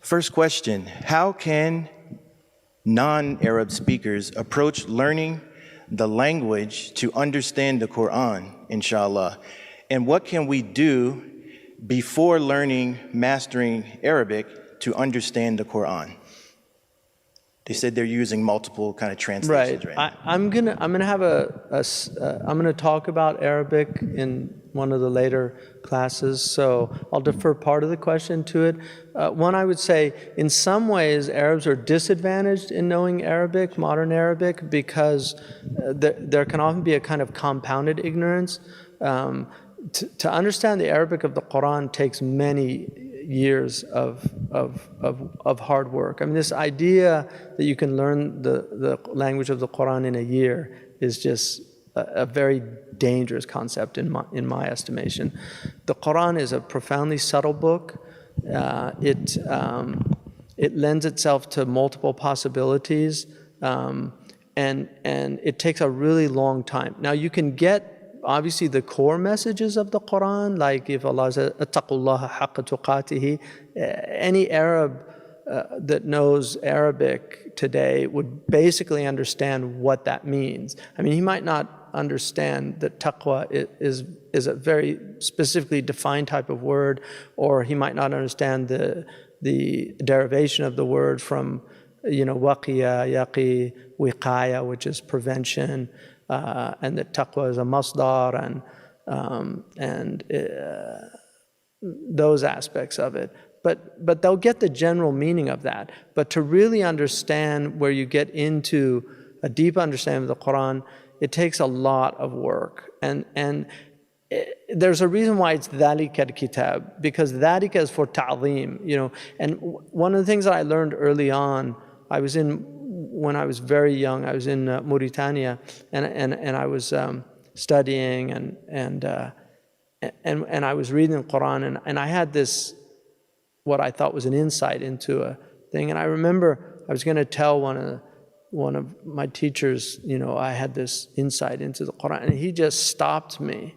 First question, how can non-Arab speakers approach learning the language to understand the Quran, inshallah? And what can we do before mastering Arabic to understand the Quran? They said they're using multiple kind of translations, right? I'm gonna have I'm gonna talk about Arabic in one of the later classes, so I'll defer part of the question to it. One, I would say, in some ways, Arabs are disadvantaged in knowing Arabic, modern Arabic, because there can often be a kind of compounded ignorance. To understand the Arabic of the Quran takes many years of hard work. I mean, this idea that you can learn the language of the Quran in a year is just a very dangerous concept in my estimation. The Quran is a profoundly subtle book. It lends itself to multiple possibilities, and it takes a really long time. Now, you can get obviously the core messages of the Quran, like if Allah says, "Attaqullaha haqqa tuqatihi," any Arab that knows Arabic today would basically understand what that means. I mean, he might not understand that taqwa is a very specifically defined type of word, or he might not understand the derivation of the word from, waqiya, yaqi, wiqaya, which is prevention, and that taqwa is a masdar, and those aspects of it. But they'll get the general meaning of that. But to really understand where you get into a deep understanding of the Quran, it takes a lot of work. And there's a reason why it's dhalika al-kitab, because dhalika is for ta'zeem, And one of the things that I learned early on, when I was very young, I was in Mauritania, and I was studying, and I was reading the Quran, and I had this, what I thought was an insight into a thing. And I remember I was going to tell one of my teachers, I had this insight into the Quran, and he just stopped me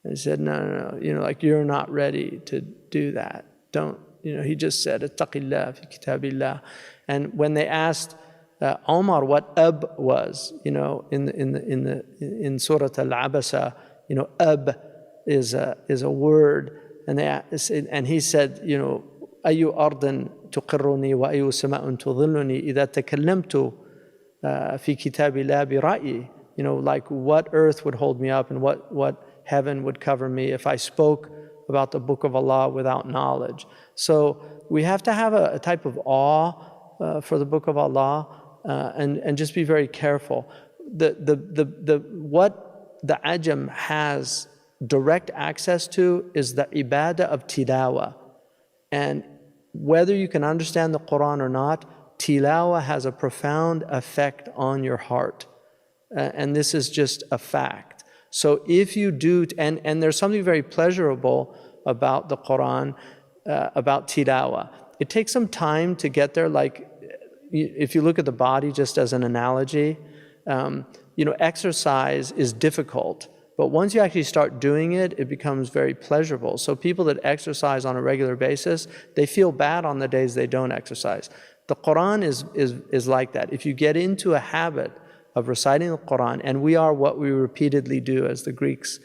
and said, no, like, you're not ready to do that. Don't, he just said, "Ittaqillah fi kitabillah." And when they asked Omar what ab was, in Surah Al-Abasa, ab is a word, and he said, "Ayu ardin tuqirruni wa ayu sama'un tudhilluni idha takallamtu fi kitabillah bi ra'yi." Like, what earth would hold me up and what heaven would cover me if I spoke about the Book of Allah without knowledge. So we have to have a type of awe for the Book of Allah, and just be very careful. What the Ajam has direct access to is the ibadah of tilawa. And whether you can understand the Quran or not, tilawa has a profound effect on your heart. And this is just a fact. So if you do, and there's something very pleasurable about the Quran, about tilawa. It takes some time to get there. Like, if you look at the body just as an analogy, exercise is difficult. But once you actually start doing it, it becomes very pleasurable. So people that exercise on a regular basis, they feel bad on the days they don't exercise. The Quran is like that. If you get into a habit of reciting the Quran, and we are what we repeatedly do, as the Greeks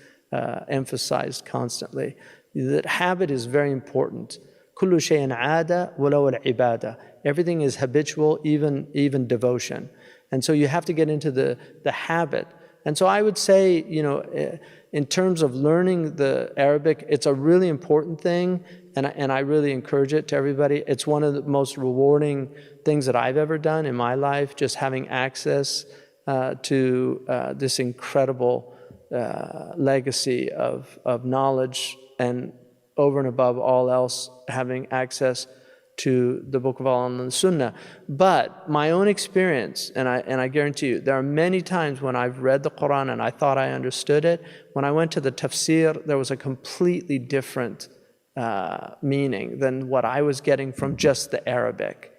emphasized constantly, that habit is very important. Kullu shay'in aada walaw al-ibada. Everything is habitual, even devotion. And so you have to get into the habit. And so I would say, in terms of learning the Arabic, it's a really important thing, and I really encourage it to everybody. It's one of the most rewarding things that I've ever done in my life, just having access to this incredible legacy of knowledge, and over and above all else, having access to the Book of Allah and the Sunnah. But my own experience, and I guarantee you, there are many times when I've read the Quran and I thought I understood it. When I went to the tafsir, there was a completely different meaning than what I was getting from just the Arabic.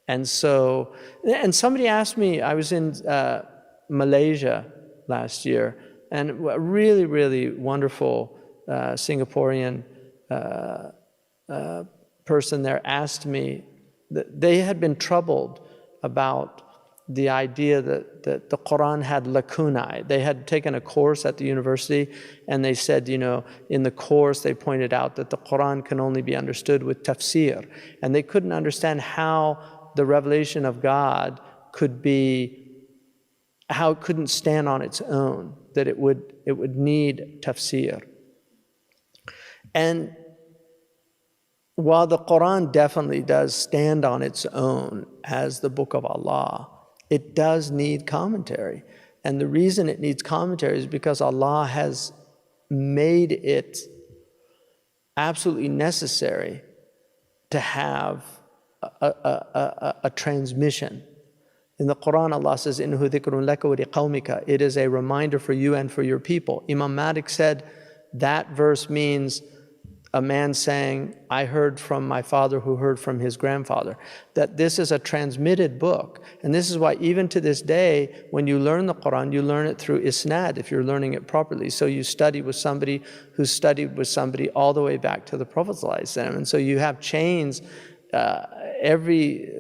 And so, and somebody asked me, I was in Malaysia last year, and a really, really wonderful Singaporean person there asked me, they had been troubled about the idea that the Quran had lacunae. They had taken a course at the university, and they said, in the course they pointed out that the Quran can only be understood with tafsir, and they couldn't understand how the revelation of God how it couldn't stand on its own, that it would need tafsir. And while the Quran definitely does stand on its own as the book of Allah, it does need commentary. And the reason it needs commentary is because Allah has made it absolutely necessary to have a transmission. In the Quran, Allah says, "Innahu dhikrun laka wa liqawmika." It is a reminder for you and for your people. Imam Malik said that verse means a man saying, "I heard from my father who heard from his grandfather." That this is a transmitted book. And this is why even to this day, when you learn the Quran, you learn it through isnad if you're learning it properly. So you study with somebody who studied with somebody all the way back to the Prophet ﷺ. And so you have chains. Every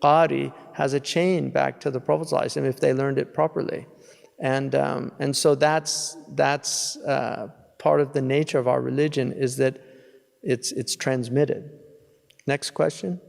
Qari has a chain back to the Prophet ﷺ if they learned it properly. And so that's part of the nature of our religion, is that it's transmitted. Next question.